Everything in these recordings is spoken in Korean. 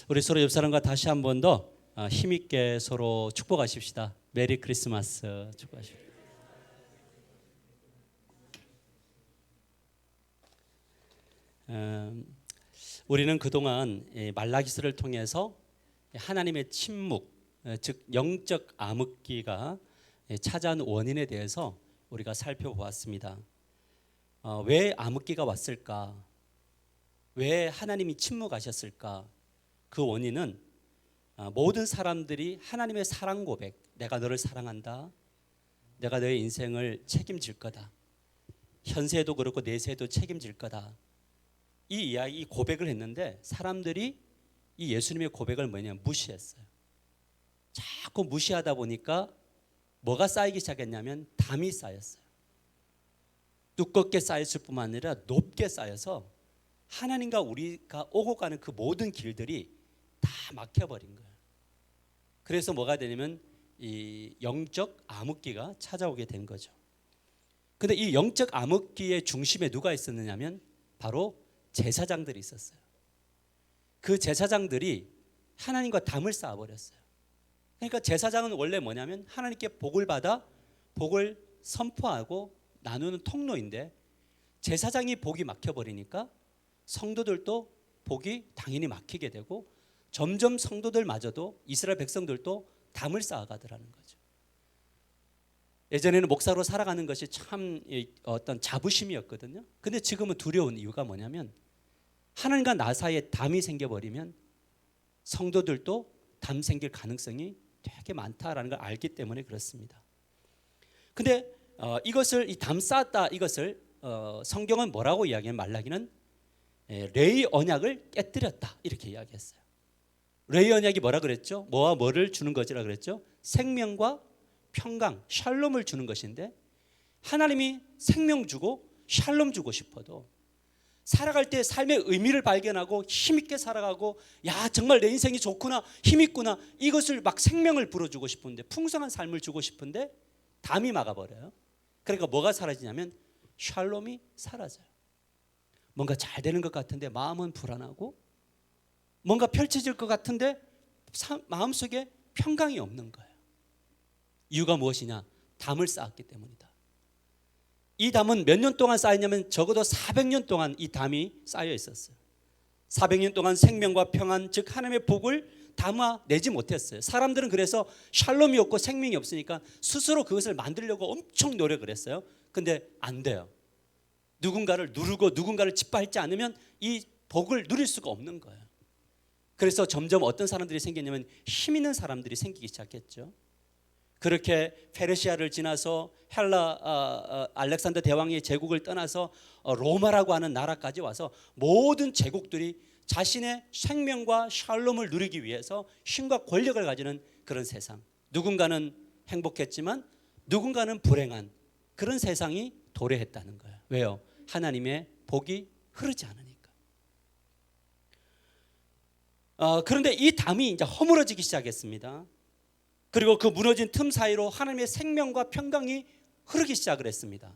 우리 서로 옆 사람과 다시 한 번 더 힘있게 서로 축복하십시다. 메리 크리스마스 축복하십시다. 우리는 그동안 말라기서를 통해서 하나님의 침묵, 즉 영적 암흑기가 찾아온 원인에 대해서 우리가 살펴보았습니다. 왜 암흑기가 왔을까? 왜 하나님이 침묵하셨을까? 그 원인은 모든 사람들이 하나님의 사랑 고백, 내가 너를 사랑한다, 내가 너의 인생을 책임질 거다, 현세도 그렇고 내세도 책임질 거다, 이 고백을 했는데 사람들이 이 예수님의 고백을 무시했어요. 자꾸 무시하다 보니까 뭐가 쌓이기 시작했냐면 담이 쌓였어요. 두껍게 쌓였을 뿐만 아니라 높게 쌓여서 하나님과 우리가 오고 가는 그 모든 길들이 다 막혀버린 거예요. 그래서 뭐가 되냐면 이 영적 암흑기가 찾아오게 된 거죠. 근데 이 영적 암흑기의 중심에 누가 있었느냐면 바로 제사장들이 있었어요. 그 제사장들이 하나님과 담을 쌓아버렸어요. 그러니까 제사장은 원래 뭐냐면 하나님께 복을 받아 복을 선포하고 나누는 통로인데, 제사장이 복이 막혀버리니까 성도들도 복이 당연히 막히게 되고 점점 성도들마저도, 이스라엘 백성들도 담을 쌓아가더라는 거죠. 예전에는 목사로 살아가는 것이 참 어떤 자부심이었거든요. 근데 지금은 두려운 이유가 뭐냐면 하나님과 나 사이에 담이 생겨버리면 성도들도 담 생길 가능성이 되게 많다라는 걸 알기 때문에 그렇습니다. 근데 이것을 이 담 쌓았다, 이것을 성경은 뭐라고 이야기하면 말라기는 레위 언약을 깨뜨렸다 이렇게 이야기했어요. 레위 언약이 뭐라 그랬죠? 뭐와 뭐를 주는 것이라 그랬죠? 생명과 평강, 샬롬을 주는 것인데, 하나님이 생명 주고 샬롬 주고 싶어도 살아갈 때 삶의 의미를 발견하고 힘있게 살아가고, 야 정말 내 인생이 좋구나, 힘있구나, 이것을 막 생명을 불어주고 싶은데, 풍성한 삶을 주고 싶은데 담이 막아버려요. 그러니까 뭐가 사라지냐면 샬롬이 사라져요. 뭔가 잘 되는 것 같은데 마음은 불안하고, 뭔가 펼쳐질 것 같은데 마음속에 평강이 없는 거예요. 이유가 무엇이냐? 담을 쌓았기 때문이다. 이 담은 몇 년 동안 쌓였냐면 적어도 400년 동안 이 담이 쌓여 있었어요. 400년 동안 생명과 평안, 즉 하나님의 복을 담아내지 못했어요. 사람들은 그래서 샬롬이 없고 생명이 없으니까 스스로 그것을 만들려고 엄청 노력을 했어요. 근데 안 돼요. 누군가를 누르고 누군가를 짓밟지 않으면 이 복을 누릴 수가 없는 거예요. 그래서 점점 어떤 사람들이 생겼냐면 힘 있는 사람들이 생기기 시작했죠. 그렇게 페르시아를 지나서 헬라 알렉산더 대왕의 제국을 떠나서 로마라고 하는 나라까지 와서 모든 제국들이 자신의 생명과 샬롬을 누리기 위해서 힘과 권력을 가지는 그런 세상, 누군가는 행복했지만 누군가는 불행한 그런 세상이 도래했다는 거예요. 왜요? 하나님의 복이 흐르지 않으니까. 그런데 이 담이 이제 허물어지기 시작했습니다. 그리고 그 무너진 틈 사이로 하나님의 생명과 평강이 흐르기 시작을 했습니다.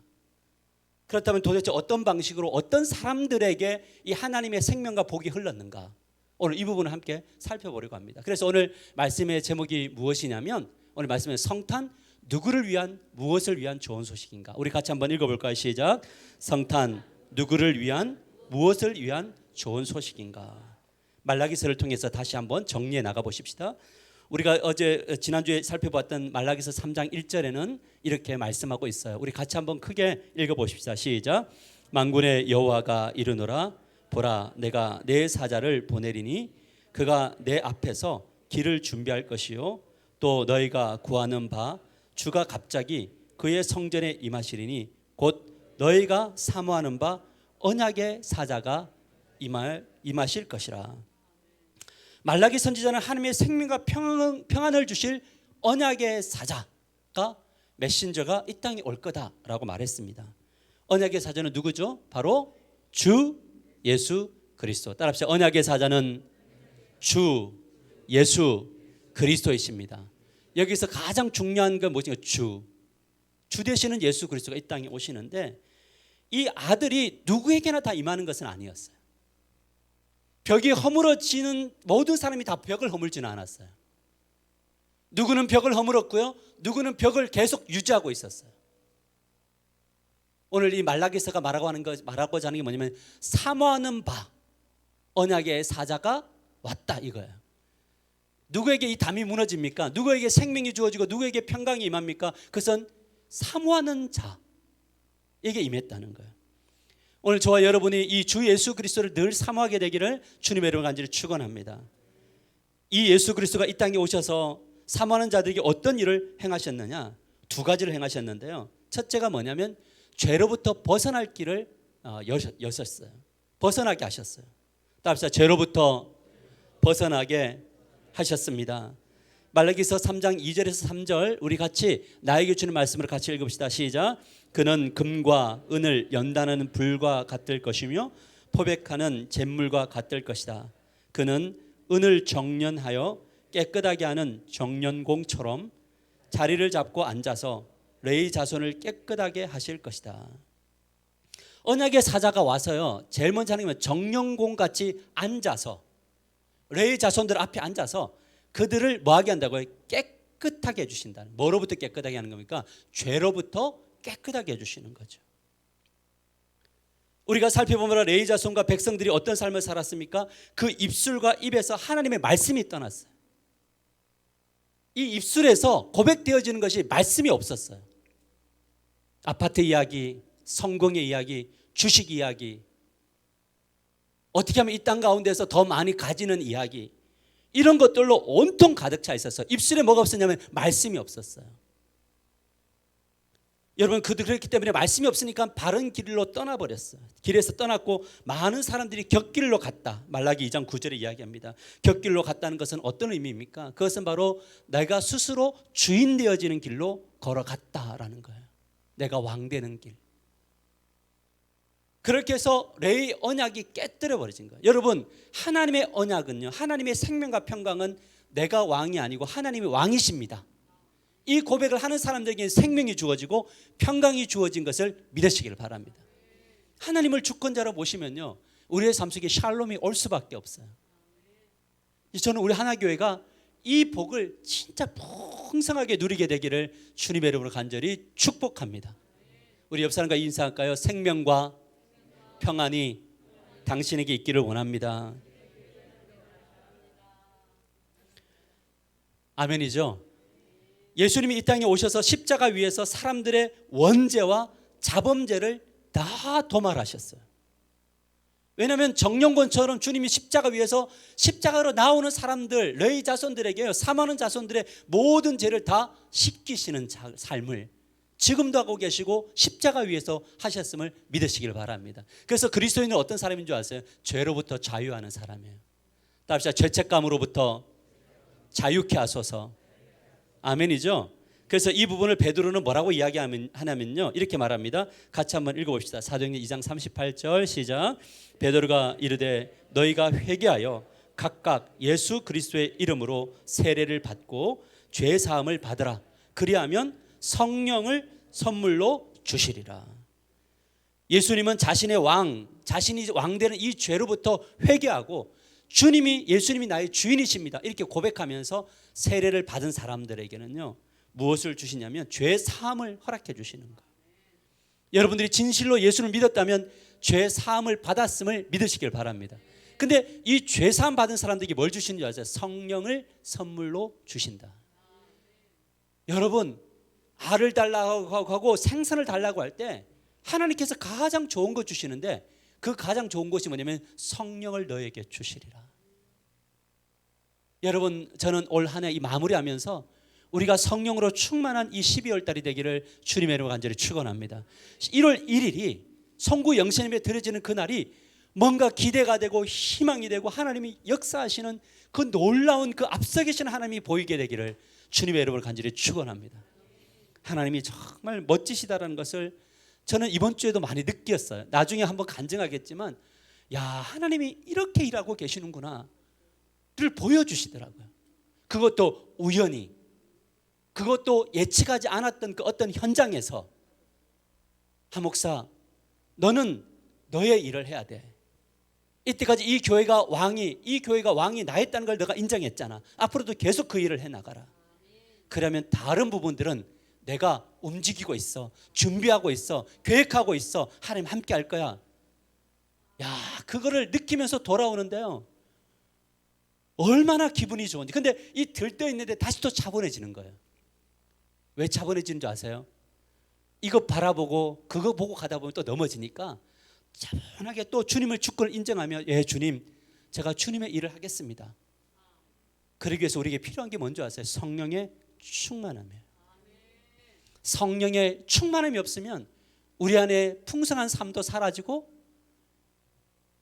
그렇다면 도대체 어떤 방식으로 어떤 사람들에게 이 하나님의 생명과 복이 흘렀는가? 오늘 이 부분을 함께 살펴보려고 합니다. 그래서 오늘 말씀의 제목이 무엇이냐면, 오늘 말씀의 성탄, 누구를 위한, 무엇을 위한 좋은 소식인가? 우리 같이 한번 읽어볼까요? 시작. 성탄, 누구를 위한, 무엇을 위한 좋은 소식인가? 말라기서를 통해서 다시 한번 정리해 나가 보십시다. 우리가 지난주에 살펴봤던 말라기서 3장 1절에는 이렇게 말씀하고 있어요. 우리 같이 한번 크게 읽어보십시다. 시작. 만군의 여호와가 이르노라, 보라 내가 내 사자를 보내리니 그가 내 앞에서 길을 준비할 것이요 또 너희가 구하는 바 주가 갑자기 그의 성전에 임하시리니 곧 너희가 사모하는 바 언약의 사자가 임하실 것이라. 말라기 선지자는 하나님의 생명과 평안을 주실 언약의 사자가, 메신저가 이 땅에 올 거다라고 말했습니다. 언약의 사자는 누구죠? 바로 주 예수 그리스도. 따라합시다. 언약의 사자는 주 예수 그리스도이십니다. 여기서 가장 중요한 건 무엇인가? 주 되시는 예수 그리스도가 이 땅에 오시는데, 이 아들이 누구에게나 다 임하는 것은 아니었어요. 벽이 허물어지는 모든 사람이 다 벽을 허물지는 않았어요. 누구는 벽을 허물었고요, 누구는 벽을 계속 유지하고 있었어요. 오늘 이 말라기서가 말하고자 하는 게 뭐냐면, 사모하는 바 언약의 사자가 왔다 이거예요. 누구에게 이 담이 무너집니까? 누구에게 생명이 주어지고 누구에게 평강이 임합니까? 그것은 사모하는 자에게 임했다는 거예요. 오늘 저와 여러분이 이 주 예수 그리스도를 늘 사모하게 되기를 주님의 이름으로 간절히 축원합니다. 이 예수 그리스도가 이 땅에 오셔서 사모하는 자들에게 어떤 일을 행하셨느냐? 두 가지를 행하셨는데요. 첫째가 뭐냐면 죄로부터 벗어날 길을 여셨어요. 벗어나게 하셨어요. 따라서 죄로부터 벗어나게 하셨습니다. 말라기서 3장 2절에서 3절 우리 같이 나에게 주는 말씀을 같이 읽읍시다. 시작. 그는 금과 은을 연단하는 불과 같을 것이며 포백하는 잿물과 같을 것이다. 그는 은을 정련하여 깨끗하게 하는 정련공처럼 자리를 잡고 앉아서 레위 자손을 깨끗하게 하실 것이다. 언약의 사자가 와서요, 제일 먼저 하는 게 정련공같이 앉아서 레위 자손들 앞에 앉아서 그들을 뭐하게 한다고요? 깨끗하게 해주신다는. 뭐로부터 깨끗하게 하는 겁니까? 죄로부터 깨끗하게 해주시는 거죠. 우리가 살펴보면 레위 자손과 백성들이 어떤 삶을 살았습니까? 그 입술과 입에서 하나님의 말씀이 떠났어요. 이 입술에서 고백되어지는 것이 말씀이 없었어요. 아파트 이야기, 성공의 이야기, 주식 이야기, 어떻게 하면 이 땅 가운데서 더 많이 가지는 이야기, 이런 것들로 온통 가득 차 있었어요. 입술에 뭐가 없었냐면 말씀이 없었어요. 여러분, 그렇기 때문에 말씀이 없으니까 바른 길로 떠나버렸어요. 길에서 떠났고 많은 사람들이 곁길로 갔다. 말라기 2장 9절에 이야기합니다. 곁길로 갔다는 것은 어떤 의미입니까? 그것은 바로 내가 스스로 주인 되어지는 길로 걸어갔다라는 거예요. 내가 왕 되는 길. 그렇게 해서 레위 언약이 깨뜨려 버려진 거예요. 여러분, 하나님의 언약은요, 하나님의 생명과 평강은 내가 왕이 아니고 하나님이 왕이십니다. 이 고백을 하는 사람들에게 생명이 주어지고 평강이 주어진 것을 믿으시길 바랍니다. 하나님을 주권자로 모시면요, 우리의 삶 속에 샬롬이 올 수밖에 없어요. 저는 우리 하나교회가 이 복을 진짜 풍성하게 누리게 되기를 주님의 이름으로 간절히 축복합니다. 우리 옆 사람과 인사할까요? 생명과 평안이 당신에게 있기를 원합니다. 아멘이죠. 예수님이 이 땅에 오셔서 십자가 위에서 사람들의 원죄와 자범죄를 다 도말하셨어요. 왜냐하면 정령권처럼 주님이 십자가 위에서 십자가로 나오는 사람들, 레위 자손들에게요, 사모하는 자손들의 모든 죄를 다 씻기시는 삶을 지금도 하고 계시고 십자가 위에서 하셨음을 믿으시길 바랍니다. 그래서 그리스도인은 어떤 사람인 줄 아세요? 죄로부터 자유하는 사람이에요. 답시다. 죄책감으로부터 자유케 하소서. 아멘이죠. 그래서 이 부분을 베드로는 뭐라고 이야기하냐면요, 이렇게 말합니다. 같이 한번 읽어봅시다. 사도행전 2장 38절 시작. 베드로가 이르되 너희가 회개하여 각각 예수 그리스도의 이름으로 세례를 받고 죄 사함을 받으라. 그리하면 성령을 선물로 주시리라. 예수님은 자신의 자신이 왕되는 이 죄로부터 회개하고 예수님이 나의 주인이십니다, 이렇게 고백하면서 세례를 받은 사람들에게는요, 무엇을 주시냐면 죄 사함을 허락해 주시는 거예요. 여러분들이 진실로 예수를 믿었다면 죄 사함을 받았음을 믿으시길 바랍니다. 근데 이 죄 사함 받은 사람들에게 뭘 주시는 줄 아세요? 성령을 선물로 주신다. 여러분, 알을 달라고 하고 생선을 달라고 할 때 하나님께서 가장 좋은 거 주시는데, 그 가장 좋은 것이 뭐냐면 성령을 너에게 주시리라. 여러분, 저는 올 한 해 이 마무리하면서 우리가 성령으로 충만한 이 12월 달이 되기를 주님의 이름으로 간절히 축원합니다. 1월 1일이 성구 영신님에 드려지는 그날이 뭔가 기대가 되고 희망이 되고 하나님이 역사하시는 그 놀라운 그 앞서 계신 하나님이 보이게 되기를 주님의 이름으로 간절히 축원합니다. 하나님이 정말 멋지시다라는 것을 저는 이번 주에도 많이 느꼈어요. 나중에 한번 간증하겠지만, 야, 하나님이 이렇게 일하고 계시는구나를 보여주시더라고요. 그것도 우연히, 그것도 예측하지 않았던 그 어떤 현장에서, 한 목사, 너는 너의 일을 해야 돼. 이때까지 이 교회가 왕이 나였다는 걸 너가 인정했잖아. 앞으로도 계속 그 일을 해나가라. 그러면 다른 부분들은 내가 움직이고 있어, 준비하고 있어, 계획하고 있어, 하나님 함께 할 거야. 야, 그거를 느끼면서 돌아오는데요, 얼마나 기분이 좋은지. 근데 이 들떠 있는데 다시 또 차분해지는 거예요. 왜 차분해지는 줄 아세요? 이거 바라보고 그거 보고 가다 보면 또 넘어지니까 차분하게 또 주님을 주권을 인정하며, 예, 주님, 제가 주님의 일을 하겠습니다. 그러기 위해서 우리에게 필요한 게 뭔지 아세요? 성령의 충만함이에요. 성령의 충만함이 없으면 우리 안에 풍성한 삶도 사라지고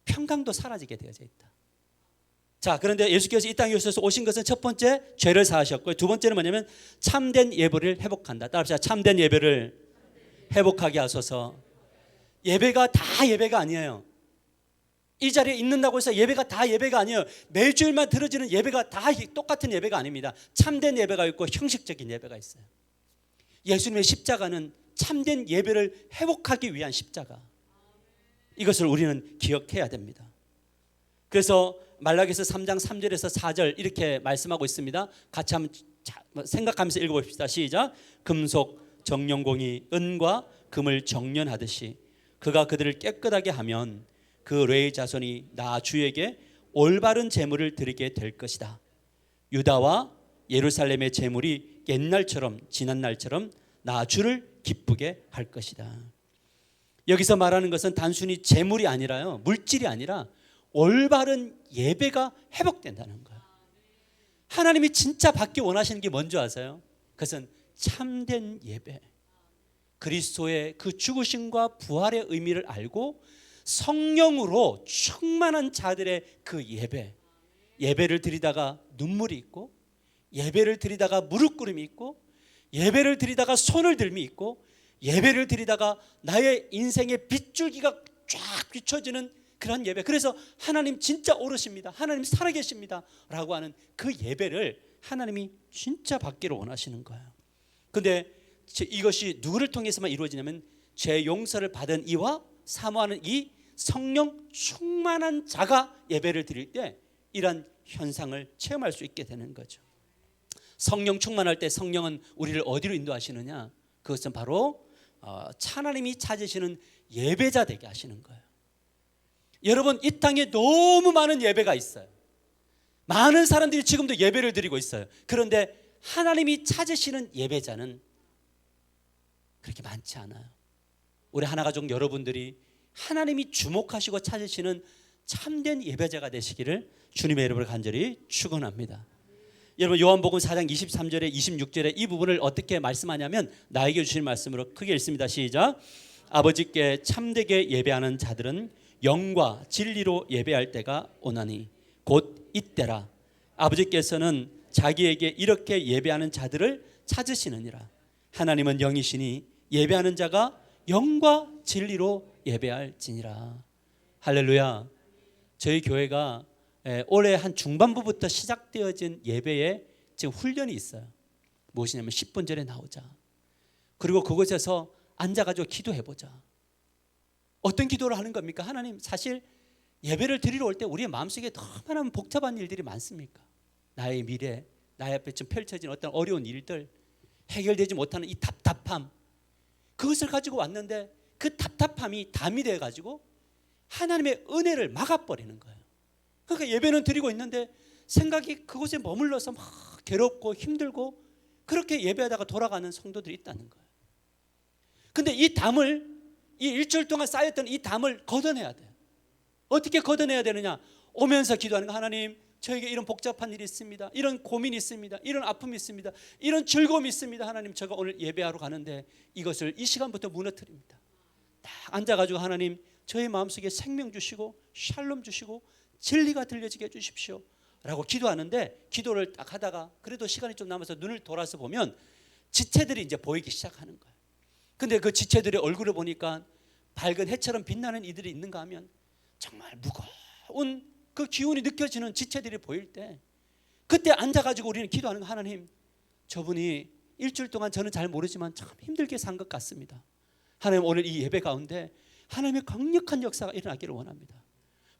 평강도 사라지게 되어져 있다. 자, 그런데 예수께서 이 땅에 오신 것은 첫 번째 죄를 사하셨고요, 두 번째는 뭐냐면 참된 예배를 회복한다. 따라합시다. 참된 예배를 회복하게 하소서. 예배가 다 예배가 아니에요. 이 자리에 있는다고 해서 예배가 다 예배가 아니에요. 매주일만 들어지는 예배가 다 똑같은 예배가 아닙니다. 참된 예배가 있고 형식적인 예배가 있어요. 예수님의 십자가는 참된 예배를 회복하기 위한 십자가. 이것을 우리는 기억해야 됩니다. 그래서 말라기서 3장 3절에서 4절 이렇게 말씀하고 있습니다. 같이 한번 생각하면서 읽어봅시다. 시작. 금속 정령공이 은과 금을 정련하듯이 그가 그들을 깨끗하게 하면 그 레위 자손이 나 주에게 올바른 제물을 드리게 될 것이다. 유다와 예루살렘의 제물이 옛날처럼 지난 날처럼 나 주를 기쁘게 할 것이다. 여기서 말하는 것은 단순히 제물이 아니라요, 물질이 아니라 올바른 예배가 회복된다는 거예요. 하나님이 진짜 받기 원하시는 게 뭔지 아세요? 그것은 참된 예배, 그리스도의 그 죽으심과 부활의 의미를 알고 성령으로 충만한 자들의 그 예배를 드리다가 눈물이 있고, 예배를 드리다가 무릎 꿇음이 있고, 예배를 드리다가 손을 들미 있고, 예배를 드리다가 나의 인생의 빗줄기가 쫙 비춰지는 그런 예배. 그래서 하나님 진짜 오르십니다, 하나님 살아계십니다 라고 하는 그 예배를 하나님이 진짜 받기를 원하시는 거예요. 근데 이것이 누구를 통해서만 이루어지냐면 죄 용서를 받은 이와 사모하는 이 성령 충만한 자가 예배를 드릴 때 이런 현상을 체험할 수 있게 되는 거죠. 성령 충만할 때 성령은 우리를 어디로 인도하시느냐? 그것은 바로 하나님이 찾으시는 예배자 되게 하시는 거예요. 여러분, 이 땅에 너무 많은 예배가 있어요. 많은 사람들이 지금도 예배를 드리고 있어요. 그런데 하나님이 찾으시는 예배자는 그렇게 많지 않아요. 우리 하나가족 여러분들이 하나님이 주목하시고 찾으시는 참된 예배자가 되시기를 주님의 이름으로 간절히 축원합니다. 여러분, 요한복음 4장 23절에 26절에 이 부분을 어떻게 말씀하냐면 나에게 주신 말씀으로 크게 읽습니다. 시작. 아버지께 참되게 예배하는 자들은 영과 진리로 예배할 때가 오나니 곧 이때라. 아버지께서는 자기에게 이렇게 예배하는 자들을 찾으시느니라. 하나님은 영이시니 예배하는 자가 영과 진리로 예배할지니라. 할렐루야. 저희 교회가 올해 한 중반부부터 시작되어진 예배에 지금 훈련이 있어요. 무엇이냐면 10분 전에 나오자. 그리고 그곳에서 앉아가지고 기도해보자. 어떤 기도를 하는 겁니까? 하나님, 사실 예배를 드리러 올 때 우리의 마음속에 너무나 복잡한 일들이 많습니까? 나의 미래, 나의 앞에 좀 펼쳐진 어떤 어려운 일들, 해결되지 못하는 이 답답함, 그것을 가지고 왔는데 그 답답함이 담이 돼가지고 하나님의 은혜를 막아버리는 거예요. 그러니까 예배는 드리고 있는데 생각이 그곳에 머물러서 막 괴롭고 힘들고 그렇게 예배하다가 돌아가는 성도들이 있다는 거예요. 근데 이 담을, 이 일주일 동안 쌓였던 이 담을 걷어내야 돼요. 어떻게 걷어내야 되느냐? 오면서 기도하는 거. 하나님, 저에게 이런 복잡한 일이 있습니다. 이런 고민이 있습니다. 이런 아픔이 있습니다. 이런 즐거움이 있습니다. 하나님, 제가 오늘 예배하러 가는데 이것을 이 시간부터 무너뜨립니다. 딱 앉아가지고 하나님, 저의 마음속에 생명 주시고 샬롬 주시고 진리가 들려지게 해주십시오 라고 기도하는데, 기도를 딱 하다가 그래도 시간이 좀 남아서 눈을 돌아서 보면 지체들이 이제 보이기 시작하는 거예요. 근데 그 지체들의 얼굴을 보니까 밝은 해처럼 빛나는 이들이 있는가 하면 정말 무거운 그 기운이 느껴지는 지체들이 보일 때, 그때 앉아가지고 우리는 기도하는 거. 하나님, 저분이 일주일 동안 저는 잘 모르지만 참 힘들게 산 것 같습니다. 하나님, 오늘 이 예배 가운데 하나님의 강력한 역사가 일어나기를 원합니다.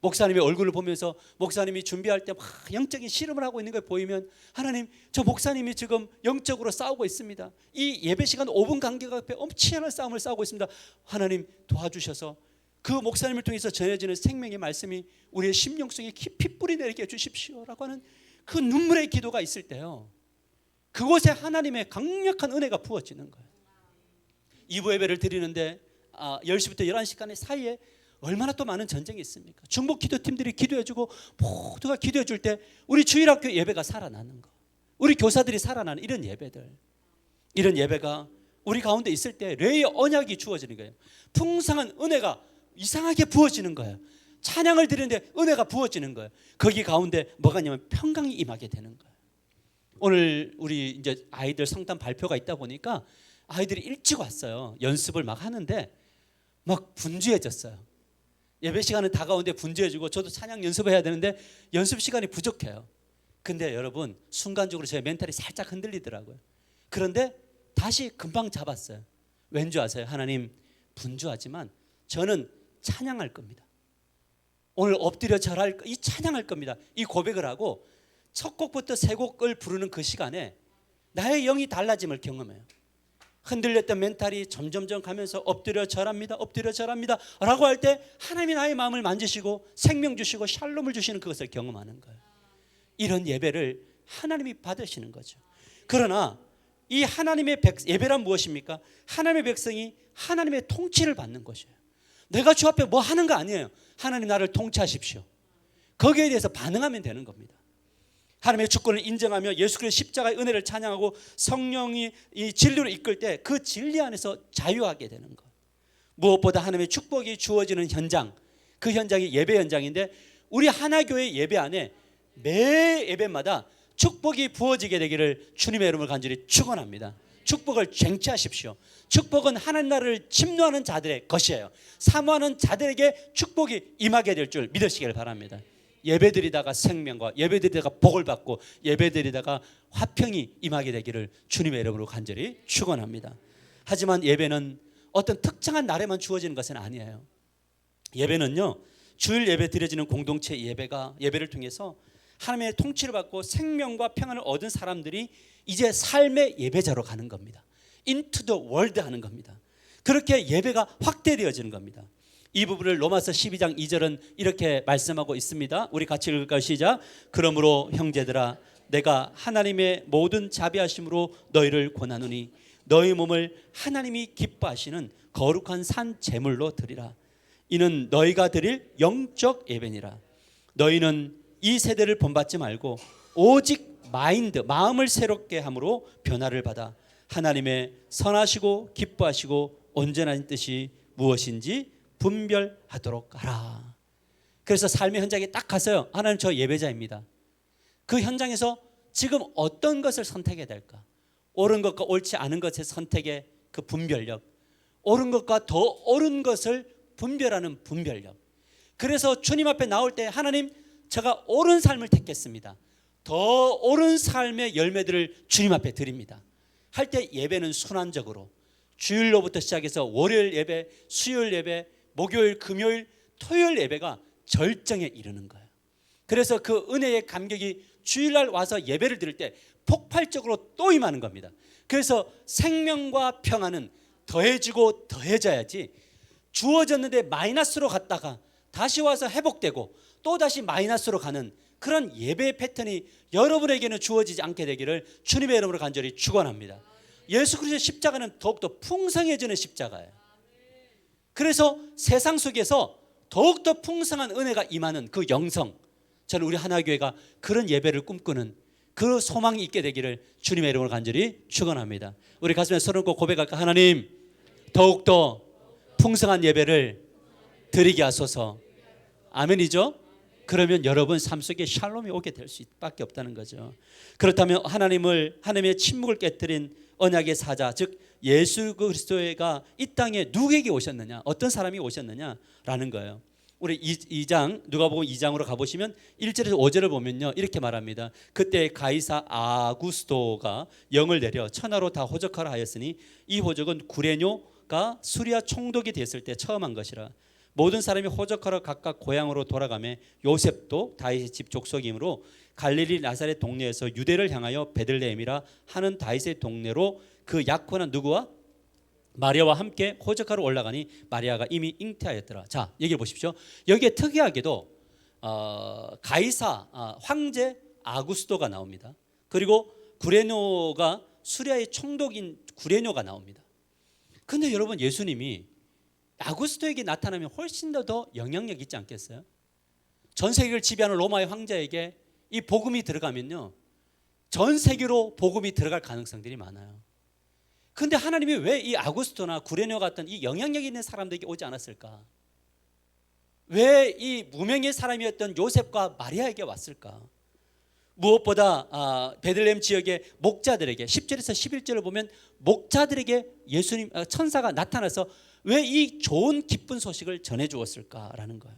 목사님의 얼굴을 보면서 목사님이 준비할 때 막 영적인 씨름을 하고 있는 걸 보이면 하나님, 저 목사님이 지금 영적으로 싸우고 있습니다. 이 예배 시간 5분 간격 앞에 엄청난 싸움을 싸우고 있습니다. 하나님 도와주셔서 그 목사님을 통해서 전해지는 생명의 말씀이 우리의 심령 속에 깊이 뿌리내리게 해주십시오라고 하는 그 눈물의 기도가 있을 때요, 그곳에 하나님의 강력한 은혜가 부어지는 거예요. 2부 예배를 드리는데 10시부터 11시간의 사이에 얼마나 또 많은 전쟁이 있습니까? 중복 기도팀들이 기도해주고 모두가 기도해줄 때 우리 주일학교 예배가 살아나는 거, 우리 교사들이 살아나는 이런 예배들, 이런 예배가 우리 가운데 있을 때 뢰의 언약이 주어지는 거예요. 풍성한 은혜가 이상하게 부어지는 거예요. 찬양을 드리는데 은혜가 부어지는 거예요. 거기 가운데 뭐가 있냐면 평강이 임하게 되는 거예요. 오늘 우리 이제 아이들 성탄 발표가 있다 보니까 아이들이 일찍 왔어요. 연습을 막 하는데 막 분주해졌어요. 예배 시간은 다가오는데 분주해지고, 저도 찬양 연습해야 되는데 연습 시간이 부족해요. 근데 여러분, 순간적으로 제 멘탈이 살짝 흔들리더라고요. 그런데 다시 금방 잡았어요. 왠지 아세요? 하나님, 분주하지만 저는 찬양할 겁니다. 오늘 엎드려 절할, 이 찬양할 겁니다. 이 고백을 하고 첫 곡부터 세 곡을 부르는 그 시간에 나의 영이 달라짐을 경험해요. 흔들렸던 멘탈이 점점점 가면서 엎드려 절합니다, 엎드려 절합니다 라고 할 때 하나님이 나의 마음을 만지시고 생명 주시고 샬롬을 주시는 그것을 경험하는 거예요. 이런 예배를 하나님이 받으시는 거죠. 그러나 이 하나님의 예배란 무엇입니까? 하나님의 백성이 하나님의 통치를 받는 것이에요. 내가 주 앞에 뭐 하는 거 아니에요. 하나님 나를 통치하십시오. 거기에 대해서 반응하면 되는 겁니다. 하나님의 주권을 인정하며 예수 그리스도의 십자가의 은혜를 찬양하고 성령이 이 진리로 이끌 때 그 진리 안에서 자유하게 되는 것. 무엇보다 하나님의 축복이 주어지는 현장, 그 현장이 예배 현장인데 우리 하나교회 예배 안에 매 예배마다 축복이 부어지게 되기를 주님의 이름을 간절히 축원합니다. 축복을 쟁취하십시오. 축복은 하나님 나라를 침노하는 자들의 것이에요. 사모하는 자들에게 축복이 임하게 될 줄 믿으시길 바랍니다. 예배드리다가 생명과 예배드리다가 복을 받고 예배드리다가 화평이 임하게 되기를 주님의 이름으로 간절히 축원합니다. 하지만 예배는 어떤 특정한 날에만 주어지는 것은 아니에요. 예배는요, 주일 예배 드려지는 공동체 예배를 통해서 하나님의 통치를 받고 생명과 평안을 얻은 사람들이 이제 삶의 예배자로 가는 겁니다. Into the world 하는 겁니다. 그렇게 예배가 확대되어지는 겁니다. 이 부분을 로마서 12장 2절은 이렇게 말씀하고 있습니다. 우리 같이 읽을까요? 시작. 그러므로 형제들아, 내가 하나님의 모든 자비하심으로 너희를 권하노니 너희 몸을 하나님이 기뻐하시는 거룩한 산 제물로 드리라. 이는 너희가 드릴 영적 예배니라. 너희는 이 세대를 본받지 말고 오직 마음을 새롭게 함으로 변화를 받아 하나님의 선하시고 기뻐하시고 온전한 뜻이 무엇인지 분별하도록 하라. 그래서 삶의 현장에 딱 가서요, 하나님 저 예배자입니다. 그 현장에서 지금 어떤 것을 선택해야 될까? 옳은 것과 옳지 않은 것의 선택의 그 분별력, 옳은 것과 더 옳은 것을 분별하는 분별력. 그래서 주님 앞에 나올 때 하나님, 제가 옳은 삶을 택했습니다. 더 옳은 삶의 열매들을 주님 앞에 드립니다. 할 때 예배는 순환적으로 주일로부터 시작해서 월요일 예배, 수요일 예배, 목요일, 금요일, 토요일 예배가 절정에 이르는 거예요. 그래서 그 은혜의 감격이 주일날 와서 예배를 드릴 때 폭발적으로 또 임하는 겁니다. 그래서 생명과 평안은 더해지고 더해져야지 주어졌는데 마이너스로 갔다가 다시 와서 회복되고 또 다시 마이너스로 가는 그런 예배의 패턴이 여러분에게는 주어지지 않게 되기를 주님의 이름으로 간절히 축원합니다. 예수 그리스도의 십자가는 더욱더 풍성해지는 십자가예요. 그래서 세상 속에서 더욱더 풍성한 은혜가 임하는 그 영성, 저는 우리 하나교회가 그런 예배를 꿈꾸는 그 소망이 있게 되기를 주님의 이름으로 간절히 축원합니다. 우리 가슴에 손을 얹고 고백할까? 하나님, 더욱더 풍성한 예배를 드리게 하소서. 아멘이죠? 그러면 여러분 삶 속에 샬롬이 오게 될 수밖에 없다는 거죠. 그렇다면 하나님의 침묵을 깨뜨린 언약의 사자, 즉 예수 그리스도가 이 땅에 누구에게 오셨느냐, 어떤 사람이 오셨느냐라는 거예요. 우리 2장 누가복음 2장으로 가보시면 1절에서 5절을 보면요, 이렇게 말합니다. 그때 가이사 아구스도가 영을 내려 천하로 다 호적하라 하였으니 이 호적은 구레뇨가 수리아 총독이 됐을 때 처음 한 것이라. 모든 사람이 호적하러 각각 고향으로 돌아가매 요셉도 다윗의 집 족속이므로 갈릴리 나사렛 동네에서 유대를 향하여 베들레헴이라 하는 다윗의 동네로 그 약혼한 누구와 마리아와 함께 호적하러 올라가니 마리아가 이미 잉태하였더라. 자, 여기 보십시오. 여기에 특이하게도 가이사 황제 아구스도가 나옵니다. 그리고 구레뇨가 수리아의 총독인 구레뇨가 나옵니다. 근데 여러분, 예수님이 아구스도에게 나타나면 훨씬 더 영향력 있지 않겠어요? 전 세계를 지배하는 로마의 황제에게 이 복음이 들어가면요, 전 세계로 복음이 들어갈 가능성들이 많아요. 근데 하나님이 왜 이 아구스토나 구레뇨 같은 이 영향력 있는 사람들에게 오지 않았을까? 왜 이 무명의 사람이었던 요셉과 마리아에게 왔을까? 무엇보다 베들레헴 지역의 목자들에게 10절에서 11절을 보면 목자들에게 예수님 천사가 나타나서 왜 이 좋은 기쁜 소식을 전해 주었을까라는 거예요.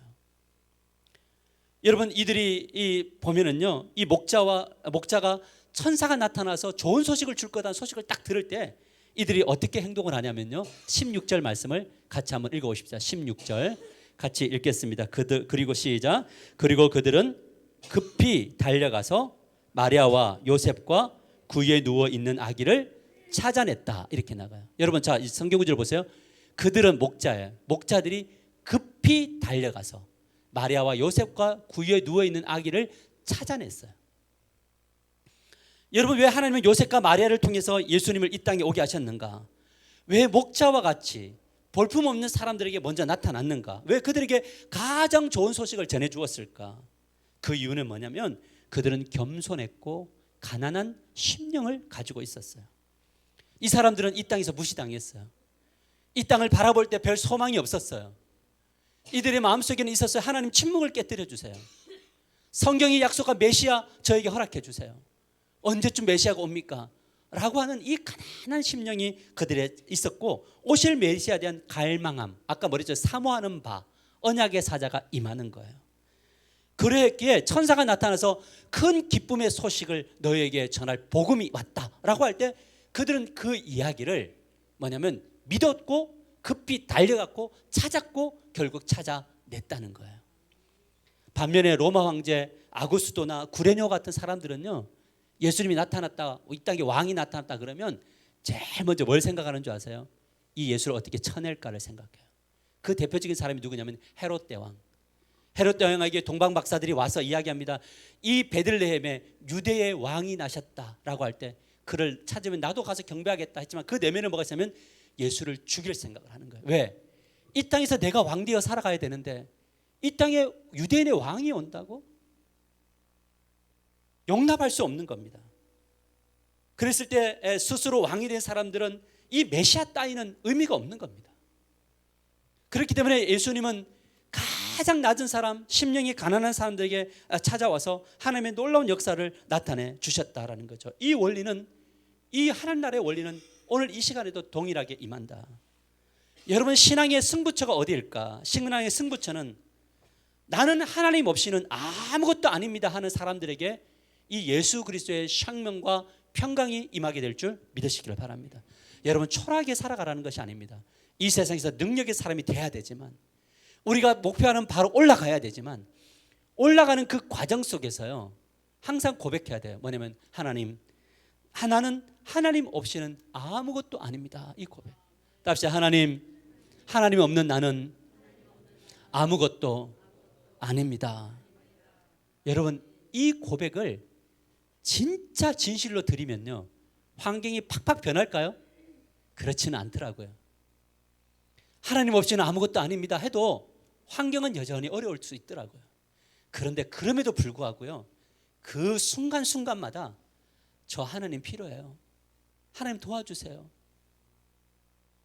여러분, 이들이 보면은요, 이 목자가 천사가 나타나서 좋은 소식을 줄 거다는 소식을 딱 들을 때 이들이 어떻게 행동을 하냐면요, 16절 말씀을 같이 한번 읽어보십시다. 16절 같이 읽겠습니다. 그리고 시작. 그리고 그들은 급히 달려가서 마리아와 요셉과 구유에 누워 있는 아기를 찾아냈다. 이렇게 나가요. 여러분, 자, 이 성경 구절을 보세요. 그들은 목자예요. 목자들이 급히 달려가서 마리아와 요셉과 구유에 누워 있는 아기를 찾아냈어요. 여러분, 왜 하나님은 요셉과 마리아를 통해서 예수님을 이 땅에 오게 하셨는가? 왜 목자와 같이 볼품없는 사람들에게 먼저 나타났는가? 왜 그들에게 가장 좋은 소식을 전해 주었을까? 그 이유는 뭐냐면 그들은 겸손했고 가난한 심령을 가지고 있었어요. 이 사람들은 이 땅에서 무시당했어요. 이 땅을 바라볼 때 별 소망이 없었어요. 이들의 마음속에는 있었어요. 하나님, 침묵을 깨뜨려 주세요. 성경이 약속한 메시아 저에게 허락해 주세요. 언제쯤 메시아가 옵니까? 라고 하는 이 가난한 심령이 그들에 있었고, 오실 메시아에 대한 갈망함, 아까 뭐랬죠? 사모하는 바, 언약의 사자가 임하는 거예요. 그랬기에 천사가 나타나서 큰 기쁨의 소식을 너에게 전할 복음이 왔다라고 할 때 그들은 그 이야기를 뭐냐면 믿었고 급히 달려갔고 찾았고 결국 찾아냈다는 거예요. 반면에 로마 황제 아구스도나 구레뇨 같은 사람들은요, 예수님이 나타났다, 이 땅에 왕이 나타났다 그러면 제일 먼저 뭘 생각하는 줄 아세요? 이 예수를 어떻게 쳐낼까를 생각해요. 그 대표적인 사람이 누구냐면 헤롯 대왕. 헤롯 대왕에게 동방 박사들이 와서 이야기합니다. 이 베들레헴에 유대의 왕이 나셨다라고 할 때 그를 찾으면 나도 가서 경배하겠다 했지만 그 내면에 뭐가 있냐면 예수를 죽일 생각을 하는 거예요. 왜? 이 땅에서 내가 왕되어 살아가야 되는데 이 땅에 유대인의 왕이 온다고? 용납할 수 없는 겁니다. 그랬을 때 스스로 왕이 된 사람들은 이 메시아 따위는 의미가 없는 겁니다. 그렇기 때문에 예수님은 가장 낮은 사람, 심령이 가난한 사람들에게 찾아와서 하나님의 놀라운 역사를 나타내 주셨다라는 거죠. 이 원리는, 이 하나님 나라의 원리는 오늘 이 시간에도 동일하게 임한다. 여러분, 신앙의 승부처가 어디일까? 신앙의 승부처는 나는 하나님 없이는 아무것도 아닙니다 하는 사람들에게 이 예수 그리스도의 생명과 평강이 임하게 될 줄 믿으시기를 바랍니다. 여러분, 초라하게 살아가라는 것이 아닙니다. 이 세상에서 능력의 사람이 돼야 되지만, 우리가 목표하는 바로 올라가야 되지만, 올라가는 그 과정 속에서요 항상 고백해야 돼요. 뭐냐면 하나님, 나는 하나님 없이는 아무것도 아닙니다. 이 고백. 답시다. 하나님 없는 나는 아무것도 아닙니다. 여러분, 이 고백을 진짜 진실로 드리면요 환경이 팍팍 변할까요? 그렇지는 않더라고요. 하나님 없이는 아무것도 아닙니다 해도 환경은 여전히 어려울 수 있더라고요. 그런데 그럼에도 불구하고요, 그 순간순간마다 저 하나님 필요해요. 하나님 도와주세요.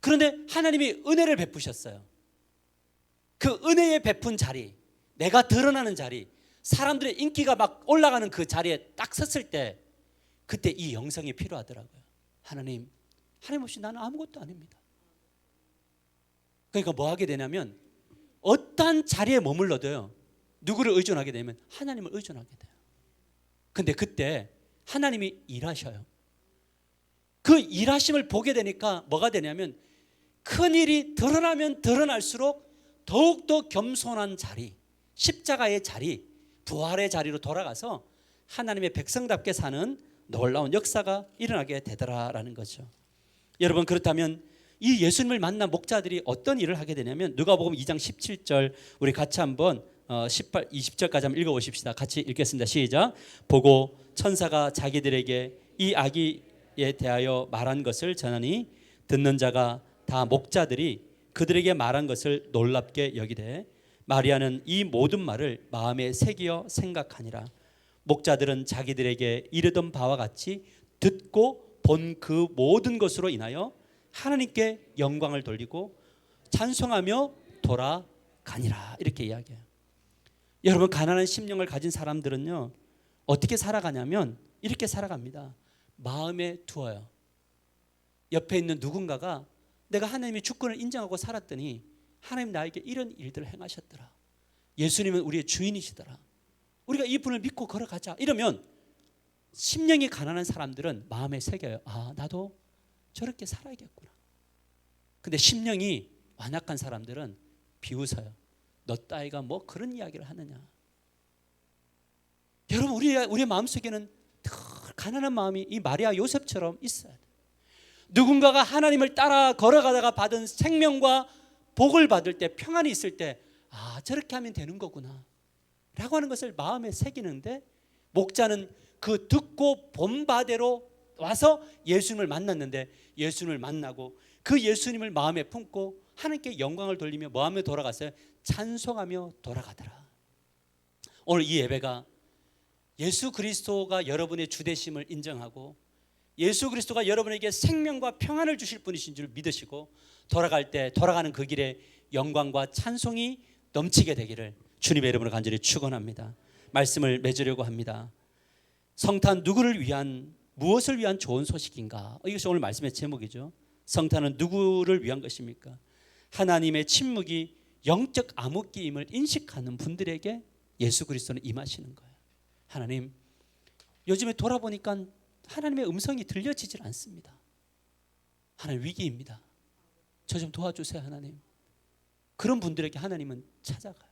그런데 하나님이 은혜를 베푸셨어요. 그 은혜의 베푼 자리, 내가 드러나는 자리, 사람들의 인기가 막 올라가는 그 자리에 딱 섰을 때 그때 이 영성이 필요하더라고요. 하나님 없이 나는 아무것도 아닙니다. 그러니까 뭐 하게 되냐면 어떠한 자리에 머물러도요 누구를 의존하게 되면 하나님을 의존하게 돼요. 근데 그때 하나님이 일하셔요. 그 일하심을 보게 되니까 뭐가 되냐면 큰 일이 드러나면 드러날수록 더욱더 겸손한 자리, 십자가의 자리, 부활의 자리로 돌아가서 하나님의 백성답게 사는 놀라운 역사가 일어나게 되더라라는 거죠. 여러분, 그렇다면 이 예수님을 만난 목자들이 어떤 일을 하게 되냐면 누가복음 2장 17절 우리 같이 한번 18, 20절까지 한번 읽어보십시다. 같이 읽겠습니다. 시작. 보고 천사가 자기들에게 이 아기에 대하여 말한 것을 전하니 듣는 자가 다 목자들이 그들에게 말한 것을 놀랍게 여기되 마리아는 이 모든 말을 마음에 새기어 생각하니라. 목자들은 자기들에게 이르던 바와 같이 듣고 본 그 모든 것으로 인하여 하나님께 영광을 돌리고 찬송하며 돌아가니라. 이렇게 이야기해요. 여러분, 가난한 심령을 가진 사람들은요 어떻게 살아가냐면 이렇게 살아갑니다. 마음에 두어요. 옆에 있는 누군가가 내가 하나님의 주권을 인정하고 살았더니 하나님 나에게 이런 일들을 행하셨더라. 예수님은 우리의 주인이시더라. 우리가 이분을 믿고 걸어가자. 이러면 심령이 가난한 사람들은 마음에 새겨요. 아, 나도 저렇게 살아야겠구나. 근데 심령이 완악한 사람들은 비웃어요. 너 따위가 뭐 그런 이야기를 하느냐. 여러분, 우리의 마음속에는 더 가난한 마음이 이 마리아 요셉처럼 있어야 돼요. 누군가가 하나님을 따라 걸어가다가 받은 생명과 복을 받을 때, 평안이 있을 때, 아, 저렇게 하면 되는 거구나 라고 하는 것을 마음에 새기는데, 목자는 그 듣고 본 바대로 와서 예수님을 만났는데, 예수님을 만나고 그 예수님을 마음에 품고 하나님께 영광을 돌리며 마음에 돌아갔어요. 찬송하며 돌아가더라. 오늘 이 예배가 예수 그리스도가 여러분의 주되심을 인정하고 예수 그리스도가 여러분에게 생명과 평안을 주실 분이신 줄 믿으시고 돌아갈 때 돌아가는 그 길에 영광과 찬송이 넘치게 되기를 주님의 이름으로 간절히 축원합니다. 말씀을 맺으려고 합니다. 성탄 누구를 위한, 무엇을 위한 좋은 소식인가? 이것이 오늘 말씀의 제목이죠. 성탄은 누구를 위한 것입니까? 하나님의 침묵이 영적 암흑기임을 인식하는 분들에게 예수 그리스도는 임하시는 거예요. 하나님, 요즘에 돌아보니까 하나님의 음성이 들려지질 않습니다. 하나님, 위기입니다. 저 좀 도와주세요. 하나님. 그런 분들에게 하나님은 찾아가요.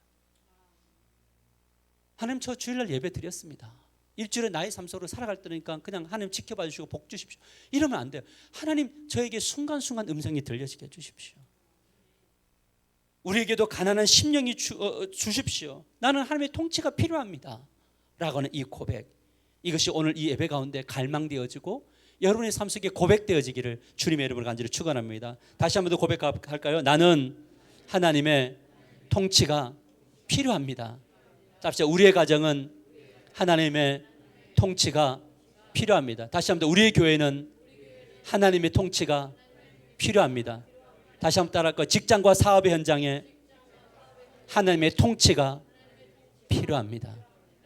하나님, 저 주일날 예배 드렸습니다. 일주일에 나의 삶 속으로 살아갈 때니까 그냥 하나님 지켜봐 주시고 복 주십시오. 이러면 안 돼요. 하나님, 저에게 순간순간 음성이 들려지게 해주십시오. 우리에게도 가난한 심령이 주십시오. 나는 하나님의 통치가 필요합니다 라고 하는 이 고백, 이것이 오늘 이 예배 가운데 갈망되어지고 여러분의 삶 속에 고백되어지기를 주님의 이름으로 간절히 축원합니다. 다시 한 번 더 고백할까요? 나는 하나님의 통치가 필요합니다. 자, 우리의 가정은 하나님의 통치가 필요합니다. 다시 한 번 더, 우리의 교회는 하나님의 통치가 필요합니다. 다시 한번 따라할까요? 직장과 사업의 현장에 하나님의 통치가 필요합니다.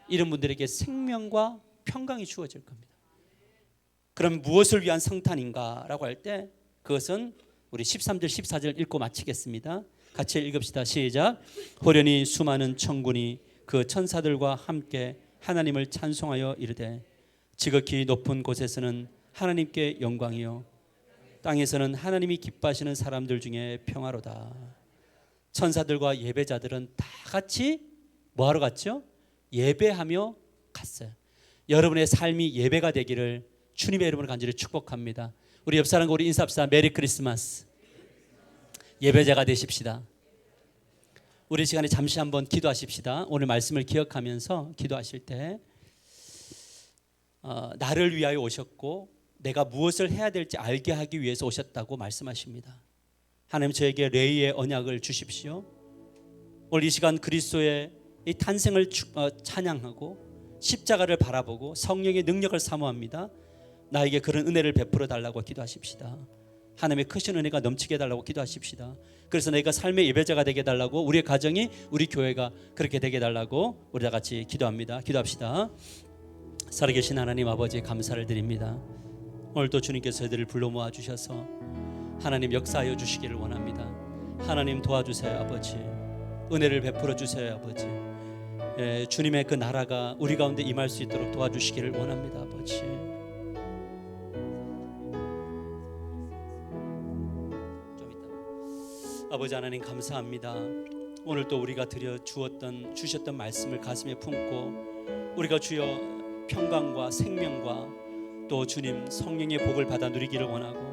이런 분들에게 생명과 평강이 주어질 겁니다. 그럼 무엇을 위한 성탄인가 라고 할 때 그것은 우리 13절 14절 읽고 마치겠습니다. 같이 읽읍시다. 시작. 호련히 수많은 천군이 그 천사들과 함께 하나님을 찬송하여 이르되 지극히 높은 곳에서는 하나님께 영광이요 땅에서는 하나님이 기뻐하시는 사람들 중에 평화로다. 천사들과 예배자들은 다 같이 뭐하러 갔죠? 예배하며 갔어요. 여러분의 삶이 예배가 되기를 주님의 이름으로 간절히 축복합니다. 우리 옆 사람과 우리 인사합시다. 메리 크리스마스. 예배자가 되십시다. 우리 시간에 잠시 한번 기도하십시다. 오늘 말씀을 기억하면서 기도하실 때 나를 위하여 오셨고 내가 무엇을 해야 될지 알게 하기 위해서 오셨다고 말씀하십니다. 하나님, 저에게 레이의 언약을 주십시오. 오늘 이 시간 그리스도의 이 탄생을 찬양하고 십자가를 바라보고 성령의 능력을 사모합니다. 나에게 그런 은혜를 베풀어 달라고 기도하십시다. 하나님의 크신 은혜가 넘치게 해달라고 기도하십시다. 그래서 내가 삶의 예배자가 되게 해달라고, 우리의 가정이, 우리 교회가 그렇게 되게 해달라고 우리 다 같이 기도합니다. 기도합시다. 살아계신 하나님 아버지, 감사를 드립니다. 오늘도 주님께서 저희들을 불러 모아주셔서 하나님 역사하여 주시기를 원합니다. 하나님 도와주세요 아버지. 은혜를 베풀어 주세요 아버지. 주님의 그 나라가 우리 가운데 임할 수 있도록 도와주시기를 원합니다 아버지. 좀 이따. 아버지 하나님 감사합니다. 오늘 또 우리가 주셨던 말씀을 가슴에 품고 우리가 주여 평강과 생명과 또 주님 성령의 복을 받아 누리기를 원하고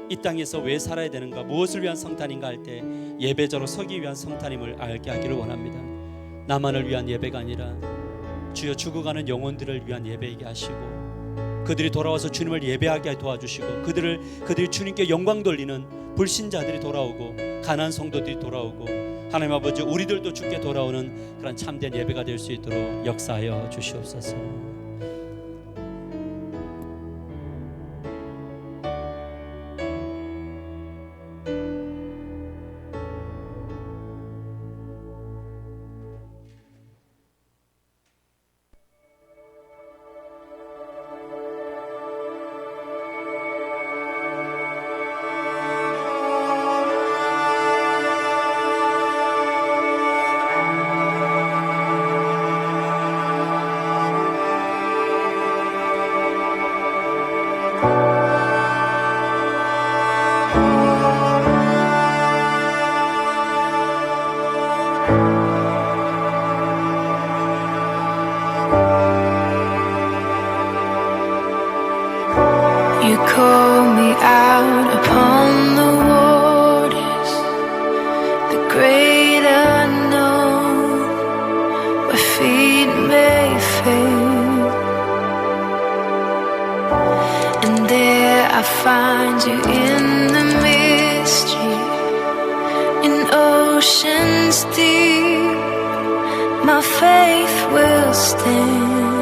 이 땅에서 왜 살아야 되는가, 무엇을 위한 성탄인가 할 때 예배자로 서기 위한 성탄임을 알게 하기를 원합니다. 나만을 위한 예배가 아니라 주여 죽어가는 영혼들을 위한 예배이게 하시고 그들이 돌아와서 주님을 예배하게 도와주시고 그들이 주님께 영광 돌리는 불신자들이 돌아오고 가난한 성도들이 돌아오고 하나님 아버지 우리들도 주께 돌아오는 그런 참된 예배가 될 수 있도록 역사하여 주시옵소서. You call me out upon the waters, the great unknown, where feet may fail. And there I find you in the mystery, in oceans deep. My faith will stand.